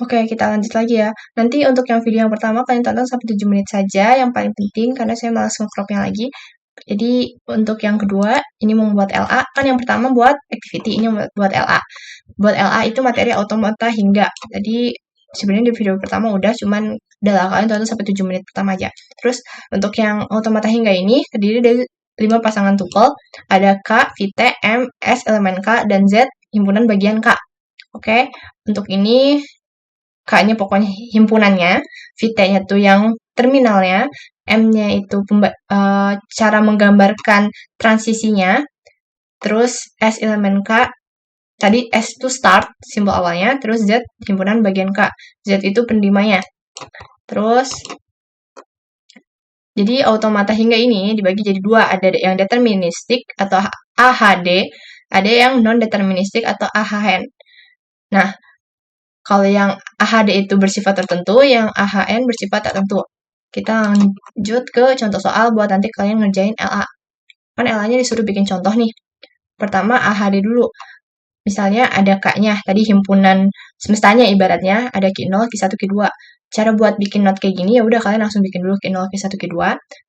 Oke, kita lanjut lagi ya. Nanti untuk yang video yang pertama kalian tonton sampai 7 menit saja, yang paling penting karena saya malas nge-cropnya lagi. Jadi untuk yang kedua, ini membuat LA, kan yang pertama buat activity, ini buat LA. Buat LA itu materi automata hingga. Jadi sebenarnya di video pertama udah, cuman udah lah kalian tonton sampai 7 menit pertama aja. Terus untuk yang automata hingga ini terdiri dari 5 pasangan tuple, ada K, VT, M, S, elemen K, dan Z, himpunan bagian K. Oke, untuk ini K-nya pokoknya himpunannya, VT-nya tuh yang terminalnya, M-nya itu cara menggambarkan transisinya, terus S elemen K, tadi S itu start, simbol awalnya, terus Z himpunan bagian K, Z itu penerimaannya. Terus, jadi automata hingga ini dibagi jadi dua, ada yang deterministik atau AHD, ada yang non-deterministik atau AHN. Nah, kalau yang AHD itu bersifat tertentu, yang AHN bersifat tak tertentu. Kita lanjut ke contoh soal buat nanti kalian ngerjain LA. Kan LA-nya disuruh bikin contoh nih. Pertama AHD dulu. Misalnya ada K-nya, tadi himpunan semestanya ibaratnya, ada Q0, Q1, Q2. Cara buat bikin not kayak gini, ya udah kalian langsung bikin dulu Q0, Q1, Q2.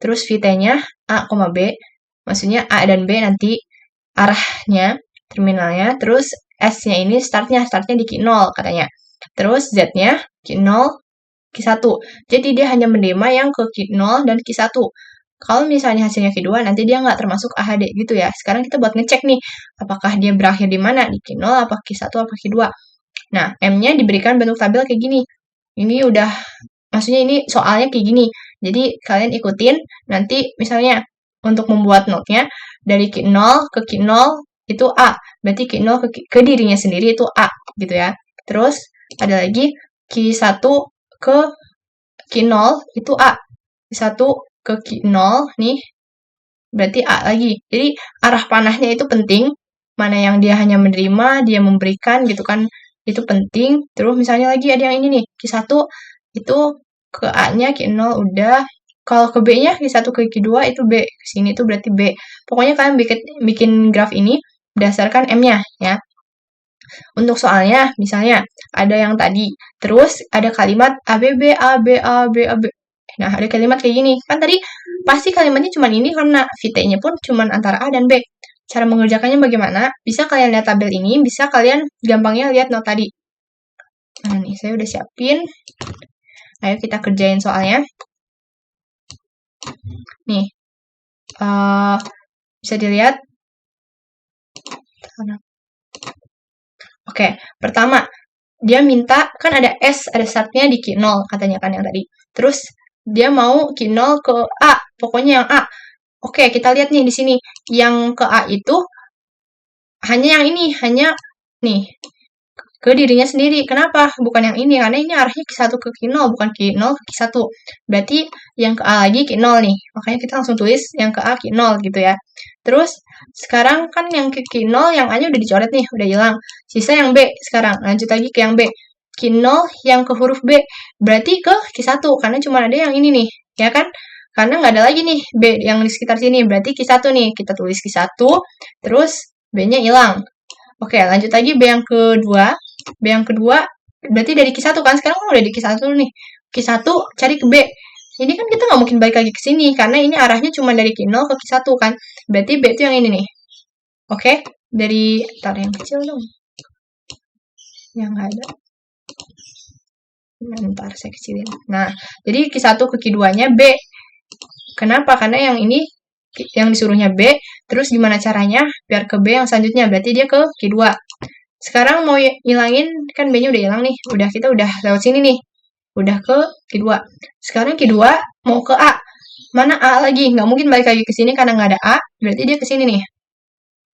Terus VT-nya A, B. Maksudnya A dan B nanti arahnya, terminalnya. Terus S-nya ini startnya di Q0 katanya. Terus Z-nya Q0, Q1. Jadi dia hanya menerima yang ke Q0 dan Q1. Kalau misalnya hasilnya Q2, nanti dia nggak termasuk AHD gitu ya. Sekarang kita buat ngecek nih, apakah dia berakhir di mana? Di Q0, apa Q1, apa Q2. Nah, M-nya diberikan bentuk tabel kayak gini. Ini udah, maksudnya ini soalnya kayak gini. Jadi kalian ikutin, nanti misalnya untuk membuat note-nya, dari Q0 ke Q0 itu A. Berarti Q0 ke dirinya sendiri itu A gitu ya. Terus ada lagi Q1 ke Q0 itu A. Q1 ke Q0 nih berarti A lagi. Jadi arah panahnya itu penting. Mana yang dia hanya menerima, dia memberikan gitu kan. Itu penting. Terus misalnya lagi ada yang ini nih. Q1 itu ke A-nya, Q0 udah. Kalau ke B-nya, Q1 ke Q2 itu B. Sini itu berarti B. Pokoknya kalian bikin graf ini berdasarkan M-nya ya. Untuk soalnya, misalnya ada yang tadi, terus ada kalimat ABB, AB, AB, AB. Nah, ada kalimat kayak gini. Kan tadi pasti kalimatnya cuma ini karena VT-nya pun cuma antara A dan B. Cara mengerjakannya bagaimana? Bisa kalian lihat tabel ini, bisa kalian gampangnya lihat not tadi. Nah, nih saya udah siapin. Ayo kita kerjain soalnya. Nih, bisa dilihat. Oke, pertama, dia minta, kan ada S, ada startnya di Q0 katanya kan yang tadi. Terus, dia mau Q0 ke A, pokoknya yang A. Oke, kita lihat nih di sini. Yang ke A itu, hanya yang ini, hanya nih, ke dirinya sendiri. Kenapa? Bukan yang ini, karena ini arahnya Q1 ke Q0, bukan Q0 ke Q1. Berarti, yang ke A lagi Q0 nih. Makanya kita langsung tulis yang ke A Q0 gitu ya. Terus, sekarang kan yang ke Q0, yang A-nya udah dicoret nih, udah hilang. Sisa yang B sekarang. Lanjut lagi ke yang B. Q0 yang ke huruf B. Berarti ke Q1, karena cuma ada yang ini nih. Ya kan? Karena nggak ada lagi nih B yang di sekitar sini. Berarti Q1 nih. Kita tulis Q1, terus B-nya hilang. Oke, lanjut lagi B yang kedua. B yang kedua, berarti dari Q1 kan? Sekarang kan udah di Q1 nih. Q1 cari ke B. Ini kan kita nggak mungkin balik lagi ke sini, karena ini arahnya cuma dari Q0 ke Q1 kan. Berarti B itu yang ini nih. Oke, dari, taruh yang kecil dong. Yang ada. Bentar, saya kecilin. Nah, jadi Q1 ke Q2-nya B. Kenapa? Karena yang ini, yang disuruhnya B, terus gimana caranya biar ke B yang selanjutnya? Berarti dia ke Q2. Sekarang mau hilangin, kan B-nya udah hilang nih. Kita udah lewat sini nih. Udah ke Q2. Sekarang Q2 mau ke A. Mana A lagi? Nggak mungkin balik lagi ke sini karena nggak ada A. Berarti dia ke sini nih.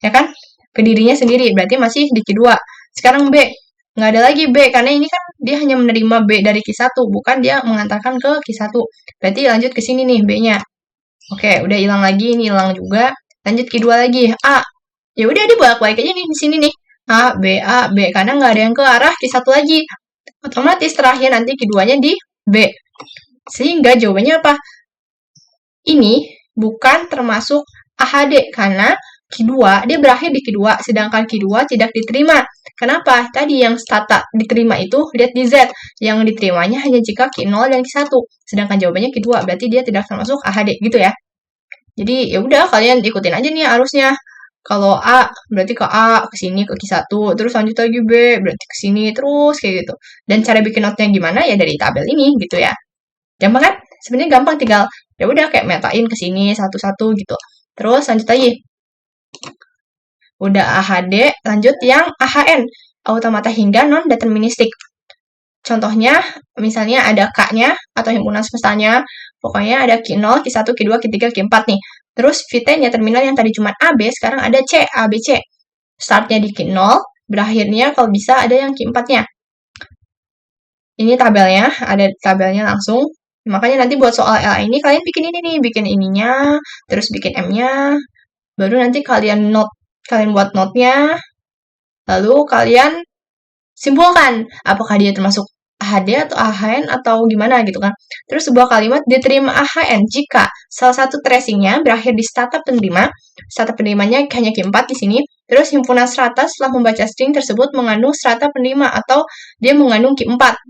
Ya kan? Ke dirinya sendiri. Berarti masih di Q2. Sekarang B. Nggak ada lagi B. Karena ini kan dia hanya menerima B dari Q1. Bukan dia mengantarkan ke Q1. Berarti lanjut ke sini nih B-nya. Oke, udah hilang lagi. Ini hilang juga. Lanjut Q2 lagi. A. Ya udah dia bolak-balik aja nih di sini nih. A, B, karena nggak ada yang ke arah Q1 lagi. Otomatis terakhir nanti keduanya di B. Sehingga jawabannya apa? Ini bukan termasuk AHD, karena Q2, dia berakhir di Q2, sedangkan Q2 tidak diterima. Kenapa? Tadi yang stata diterima itu, lihat di Z. Yang diterimanya hanya jika Q0 dan Q1. Sedangkan jawabannya Q2, berarti dia tidak termasuk AHD, gitu ya. Jadi, ya udah kalian ikutin aja nih arusnya. Kalau A, berarti ke A, ke sini, ke Q1, terus lanjut lagi B, berarti ke sini, terus kayak gitu. Dan cara bikin notnya gimana? Ya dari tabel ini, gitu ya. Gampang kan? Sebenarnya gampang, tinggal ya udah kayak metain ke sini satu-satu gitu. Terus lanjut lagi. Udah AHD, lanjut yang AHN, automata hingga non-deterministik. Contohnya, misalnya ada K-nya atau himpunan semestanya, pokoknya ada Q0, Q1, Q2, Q3, Q4 nih. Terus VT-nya terminal yang tadi cuma AB, sekarang ada C, A, B, C. Startnya di Q0, berakhirnya kalau bisa ada yang Q4-nya. Ini tabelnya, ada tabelnya langsung. Makanya nanti buat soal LA ini, kalian bikin ini nih, bikin ininya, terus bikin M-nya, baru nanti kalian buat note-nya, lalu kalian simpulkan apakah dia termasuk AHD atau AHN atau gimana gitu kan. Terus sebuah kalimat diterima AHN jika salah satu tracingnya berakhir di strata penerimanya hanya Q4 di sini, terus himpunan strata setelah membaca string tersebut mengandung strata penerima atau dia mengandung Q4.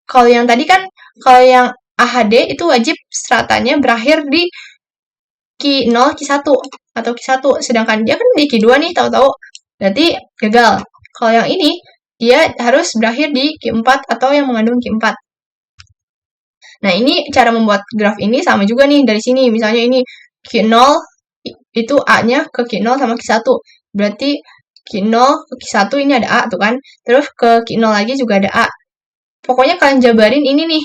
Kalau yang tadi kan, kalau yang AHD itu wajib stratanya berakhir di Q0, Q1 atau Q1, sedangkan dia kan di Q2 nih, tahu-tahu berarti gagal. Kalau yang ini, dia harus berakhir di Q4 atau yang mengandung Q4. Nah, ini cara membuat graf ini sama juga nih dari sini. Misalnya ini Q0 itu A-nya ke Q0 sama Q1. Berarti Q0 ke Q1 ini ada A tuh kan. Terus ke Q0 lagi juga ada A. Pokoknya kalian jabarin ini nih.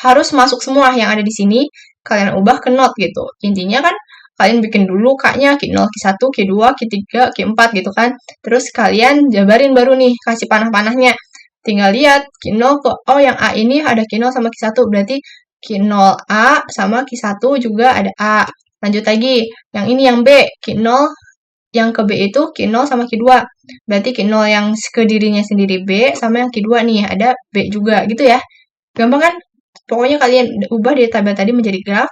Harus masuk semua yang ada di sini, kalian ubah ke not gitu. Intinya kan kalian bikin dulu K-nya Q0, Q1, Q2, Q3, Q4 gitu kan. Terus kalian jabarin baru nih, kasih panah-panahnya. Tinggal lihat Q0 ke, oh yang A ini ada Q0 sama Q1, berarti Q0A sama Q1 juga ada A. Lanjut lagi, yang ini yang B, Q0 yang ke B itu Q0 sama Q2. Berarti Q0 yang ke dirinya sendiri B sama yang Q2 nih, ada B juga gitu ya. Gampang kan? Pokoknya kalian ubah dari tabel tadi menjadi graf.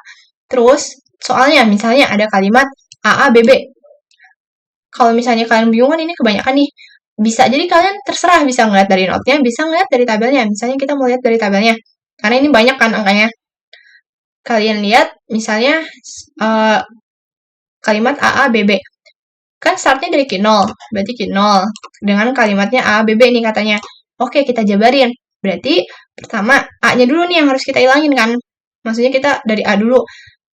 Terus, soalnya misalnya ada kalimat AA, BB. Kalau misalnya kalian bingung kan ini kebanyakan nih. Bisa jadi kalian terserah bisa ngeliat dari notnya, bisa ngeliat dari tabelnya. Misalnya kita mau lihat dari tabelnya. Karena ini banyak kan angkanya. Kalian lihat misalnya kalimat AA, BB. Kan startnya dari Q0, berarti Q0. Dengan kalimatnya A, BB nih katanya. Oke, kita jabarin. Berarti pertama A-nya dulu nih yang harus kita hilangin kan. Maksudnya kita dari A dulu.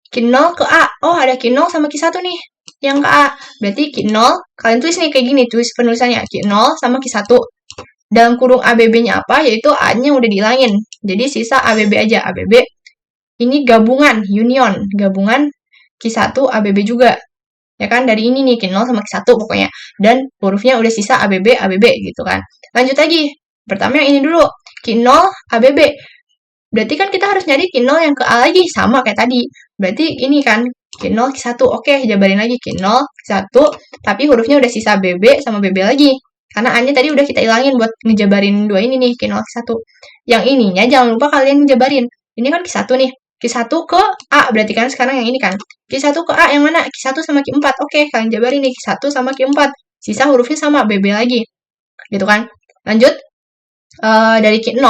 Q0 ke A. Oh, ada Q0 sama Q1 nih. Yang ke A. Berarti Q0, kalian tulis nih kayak gini. Tulis penulisannya Q0 sama Q1. Dalam kurung ABB-nya apa? Yaitu A-nya udah dihilangin. Jadi sisa ABB aja. ABB ini gabungan, union. Gabungan Q1, ABB juga. Ya kan, dari ini nih, Q0 sama Q1 pokoknya. Dan hurufnya udah sisa ABB, ABB gitu kan. Lanjut lagi. Pertama yang ini dulu. Q0, ABB. Berarti kan kita harus nyari Q0 yang ke A lagi. Sama kayak tadi. Berarti ini kan, Q0, Q1. Oke, jabarin lagi. Q0, Q1. Tapi hurufnya udah sisa BB sama BB lagi. Karena A-nya tadi udah kita ilangin buat ngejabarin dua ini nih, Q0, Q1. Yang ininya jangan lupa kalian jabarin. Ini kan Q1 nih. Q1 ke A, berarti kan sekarang yang ini kan. Q1 ke A yang mana? Q1 sama Q4. Oke, kalian jabarin nih Q1 sama Q4. Sisa hurufnya sama, BB lagi. Gitu kan. Lanjut. Dari Q0,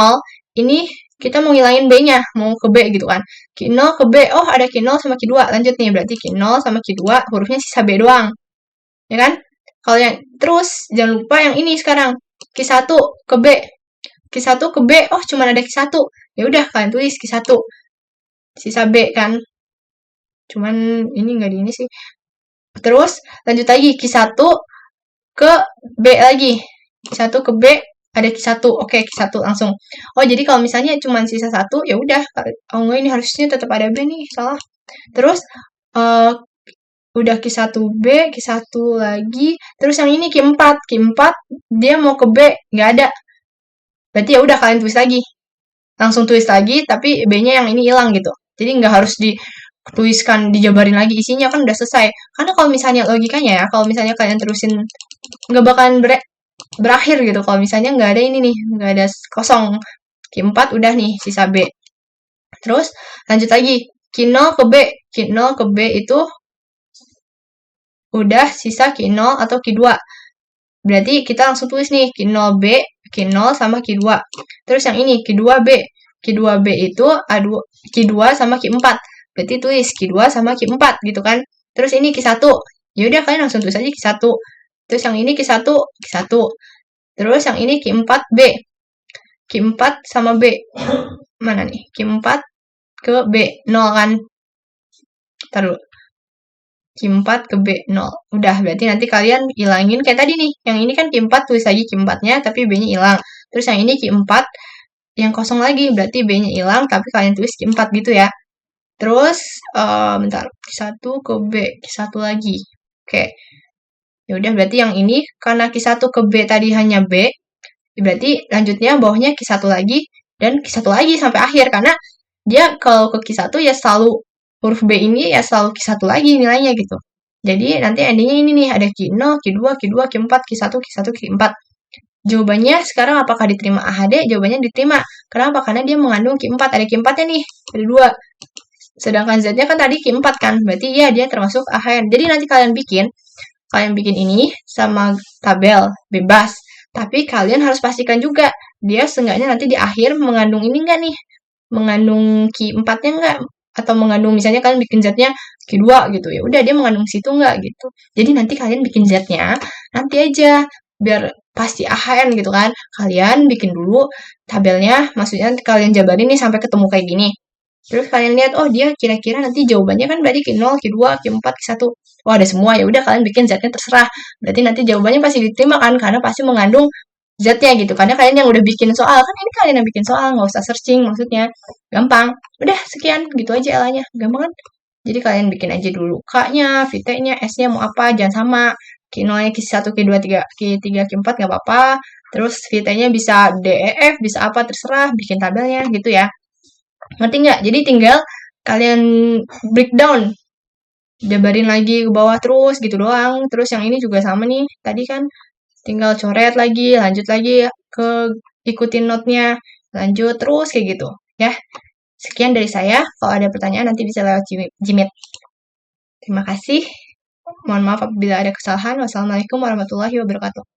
ini kita mau ngilangin B-nya, mau ke B gitu kan. Q0 ke B, oh ada Q0 sama Q2. Lanjut nih, berarti Q0 sama Q2, hurufnya sisa B doang. Ya kan? Kalau yang terus, jangan lupa yang ini sekarang. Q1 ke B. Q1 ke B, oh cuma ada Q1. Ya udah kalian tulis Q1. Sisa B kan. Cuman ini nggak di ini sih. Terus lanjut lagi Q1 ke B lagi. Q1 ke B ada Q1. Oke, Q1 langsung. Oh, jadi kalau misalnya cuma sisa 1, ya udah. Oh, enggak, ini harusnya tetap ada B nih, salah. Terus udah Q1B, Q1 lagi. Terus yang ini Q4. Q4 dia mau ke B, nggak ada. Berarti ya udah kalian tulis lagi. Langsung tulis lagi, tapi B-nya yang ini hilang gitu. Jadi nggak harus dituliskan, dijabarin lagi isinya, kan udah selesai. Karena kalau misalnya logikanya ya, kalau misalnya kalian terusin, nggak bakalan berakhir gitu. Kalau misalnya nggak ada ini nih, nggak ada kosong. Q4 udah nih, sisa B. Terus lanjut lagi, Q0 ke B. Q0 ke B itu udah sisa Q0 atau Q2. Berarti kita langsung tulis nih Q0B, Q0 sama Q2. Terus yang ini Q2B. Q2B itu Q2 sama Q4. Berarti tulis Q2 sama Q4 gitu kan. Terus ini Q1. Ya udah kalian langsung tulis aja Q1. Terus yang ini Q1, Q1. Terus yang ini Q4B. Q4 sama B. Mana nih? Q4 ke B. 0 kan? Taruh. Q4 ke B, 0. Udah, berarti nanti kalian ilangin kayak tadi nih. Yang ini kan Q4, tulis lagi Q4-nya, tapi B-nya hilang. Terus yang ini Q4, yang kosong lagi, berarti B-nya hilang, tapi kalian tulis Q4 gitu ya. Terus, bentar, Q1 ke B, Q1 lagi. Oke. Ya udah, berarti yang ini, karena Q1 ke B tadi hanya B, berarti lanjutnya bawahnya Q1 lagi, dan Q1 lagi sampai akhir. Karena dia kalau ke Q1 ya selalu huruf B ini ya selalu Q1 lagi nilainya gitu. Jadi nanti endingnya ini nih, ada Q0, Q2, Q2, Q4, Q1, Q1, Q4. Jawabannya sekarang apakah diterima AHD? Jawabannya diterima. Kenapa? Karena dia mengandung Q4. Ada Q4-nya nih, ada 2. Sedangkan Z-nya kan tadi Q4 kan, berarti ya dia termasuk AHN. Jadi nanti kalian bikin ini sama tabel bebas. Tapi kalian harus pastikan juga, dia seenggaknya nanti di akhir mengandung ini enggak nih? Mengandung Q4-nya enggak? Atau mengandung misalnya kalian bikin Z-nya Q2 gitu. Ya udah dia mengandung situ enggak gitu. Jadi nanti kalian bikin Z-nya nanti aja biar pasti AHN gitu kan. Kalian bikin dulu tabelnya, maksudnya kalian jabarin nih sampai ketemu kayak gini. Terus kalian lihat, oh dia kira-kira nanti jawabannya kan berarti Q0, Q2, Q4, Q1. Oh ada semua, ya udah kalian bikin Z-nya terserah. Berarti nanti jawabannya pasti diterima kan, karena pasti mengandung Z-nya gitu. Karena kalian yang udah bikin soal, kan ini kalian yang bikin soal, nggak usah searching maksudnya. Gampang. Udah, sekian, gitu aja L-nya. Gampang kan? Jadi kalian bikin aja dulu K-nya, VT-nya, S-nya mau apa, jangan sama. Q0-nya Q1, Q2, Q3, Q4 nggak apa-apa. Terus VT-nya bisa D, E, F, bisa apa, terserah. Bikin tabelnya gitu ya. Ngerti nggak? Jadi tinggal kalian breakdown. Jabarin lagi ke bawah terus gitu doang. Terus yang ini juga sama nih. Tadi kan tinggal coret lagi, lanjut lagi ke ikutin note-nya. Lanjut terus kayak gitu. Ya. Sekian dari saya. Kalau ada pertanyaan nanti bisa lewat Gmeet. Terima kasih. Mohon maaf apabila ada kesalahan. Wassalamualaikum warahmatullahi wabarakatuh.